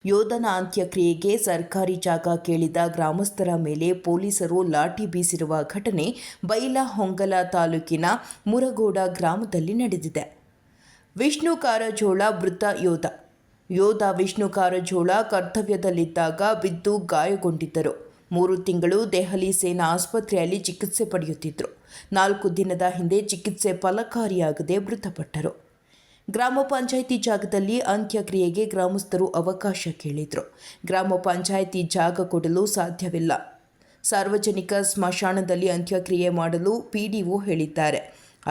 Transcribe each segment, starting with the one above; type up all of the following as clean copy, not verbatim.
ಯೋಧನ ಅಂತ್ಯಕ್ರಿಯೆಗೆ ಸರ್ಕಾರಿ ಜಾಗ ಕೇಳಿದ ಗ್ರಾಮಸ್ಥರ ಮೇಲೆ ಪೊಲೀಸರು ಲಾಠಿ ಬೀಸಿರುವ ಘಟನೆ ಬೈಲಹೊಂಗಲ ತಾಲೂಕಿನ ಮುರಗೋಡ ಗ್ರಾಮದಲ್ಲಿ ನಡೆದಿದೆ. ವಿಷ್ಣು ಕಾರಜೋಳ ಮೃತ ಯೋಧ ವಿಷ್ಣು ಕಾರಜೋಳ ಕರ್ತವ್ಯದಲ್ಲಿದ್ದಾಗ ಬಿದ್ದು ಗಾಯಗೊಂಡಿದ್ದರು. 3 ತಿಂಗಳು ದೆಹಲಿ ಸೇನಾ ಆಸ್ಪತ್ರೆಯಲ್ಲಿ ಚಿಕಿತ್ಸೆ ಪಡೆಯುತ್ತಿದ್ದರು. 4 ದಿನದ ಹಿಂದೆ ಚಿಕಿತ್ಸೆ ಫಲಕಾರಿಯಾಗದೆ ಮೃತಪಟ್ಟರು. ಗ್ರಾಮ ಪಂಚಾಯಿತಿ ಜಾಗದಲ್ಲಿ ಅಂತ್ಯಕ್ರಿಯೆಗೆ ಗ್ರಾಮಸ್ಥರು ಅವಕಾಶ ಕೇಳಿದರು. ಗ್ರಾಮ ಪಂಚಾಯಿತಿ ಜಾಗ ಕೊಡಲು ಸಾಧ್ಯವಿಲ್ಲ. ಸಾರ್ವಜನಿಕ ಸ್ಮಶಾನದಲ್ಲಿ ಅಂತ್ಯಕ್ರಿಯೆ ಮಾಡಲು ಪಿಡಿಒ ಹೇಳಿದ್ದಾರೆ.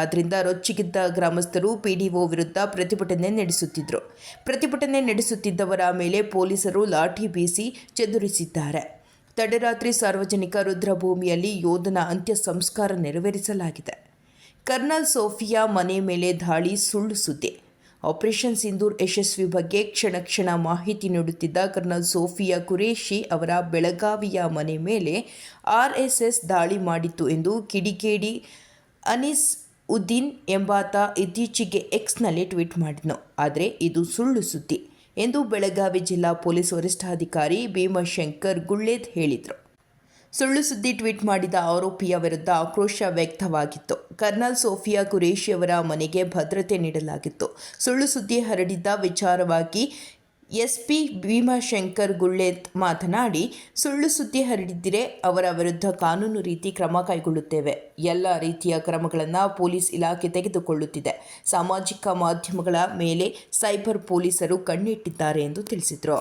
ಆದ್ದರಿಂದ ರೊಚ್ಚಿಗೆದ್ದ ಗ್ರಾಮಸ್ಥರು ಪಿಡಿಒ ವಿರುದ್ಧ ಪ್ರತಿಭಟನೆ ನಡೆಸುತ್ತಿದ್ದವರ ಮೇಲೆ ಪೊಲೀಸರು ಲಾಠಿ ಬೀಸಿ ಚದುರಿಸಿದ್ದಾರೆ. ತಡರಾತ್ರಿ ಸಾರ್ವಜನಿಕ ರುದ್ರಭೂಮಿಯಲ್ಲಿ ಯೋಧನ ಅಂತ್ಯ ಸಂಸ್ಕಾರ ನೆರವೇರಿಸಲಾಗಿದೆ. ಕರ್ನಲ್ ಸೋಫಿಯಾ ಮನೆ ಮೇಲೆ ದಾಳಿ ಸುಳ್ಳು ಸುದ್ದಿ. ಆಪರೇಷನ್ ಸಿಂಧೂರ್ ಯಶಸ್ವಿ ಬಗ್ಗೆ ಕ್ಷಣ ಮಾಹಿತಿ ನೀಡುತ್ತಿದ್ದ ಕರ್ನಲ್ ಸೋಫಿಯಾ ಕುರೇಶಿ ಅವರ ಬೆಳಗಾವಿಯ ಮನೆ ಮೇಲೆ ಆರ್ಎಸ್ಎಸ್ ದಾಳಿ ಮಾಡಿತ್ತು ಎಂದು ಕಿಡಿಗೇಡಿ ಅನೀಸ್ ಉದ್ದೀನ್ ಎಂಬಾತ ಇತ್ತೀಚೆಗೆ ಎಕ್ಸ್ನಲ್ಲಿ ಟ್ವೀಟ್ ಮಾಡಿದ್ನು. ಆದರೆ ಇದು ಸುಳ್ಳು ಸುದ್ದಿ ಎಂದು ಬೆಳಗಾವಿ ಜಿಲ್ಲಾ ಪೊಲೀಸ್ ವರಿಷ್ಠಾಧಿಕಾರಿ ಭೀಮಶಂಕರ್ ಗುಳ್ಳೇದ್ ಹೇಳಿದರು. ಸುಳ್ಳು ಸುದ್ದಿ ಟ್ವೀಟ್ ಮಾಡಿದ ಆರೋಪಿಯ ವಿರುದ್ಧ ಆಕ್ರೋಶ ವ್ಯಕ್ತವಾಗಿತ್ತು. ಕರ್ನಲ್ ಸೋಫಿಯಾ ಕುರೇಶಿಯವರ ಮನೆಗೆ ಭದ್ರತೆ ನೀಡಲಾಗಿತ್ತು. ಸುಳ್ಳು ಸುದ್ದಿ ಹರಡಿದ್ದ ವಿಚಾರವಾಗಿ ಎಸ್ಪಿ ಭೀಮಶಂಕರ್ ಗುಳ್ಳೇದ್ ಮಾತನಾಡಿ, ಸುಳ್ಳು ಸುದ್ದಿ ಹರಡಿದ್ದರೆ ಅವರ ವಿರುದ್ಧ ಕಾನೂನು ರೀತಿ ಕ್ರಮ ಕೈಗೊಳ್ಳುತ್ತೇವೆ. ಎಲ್ಲ ರೀತಿಯ ಕ್ರಮಗಳನ್ನು ಪೊಲೀಸ್ ಇಲಾಖೆ ತೆಗೆದುಕೊಳ್ಳುತ್ತಿದೆ. ಸಾಮಾಜಿಕ ಮಾಧ್ಯಮಗಳ ಮೇಲೆ ಸೈಬರ್ ಪೊಲೀಸರು ಕಣ್ಣಿಟ್ಟಿದ್ದಾರೆ ಎಂದು ತಿಳಿಸಿದರು.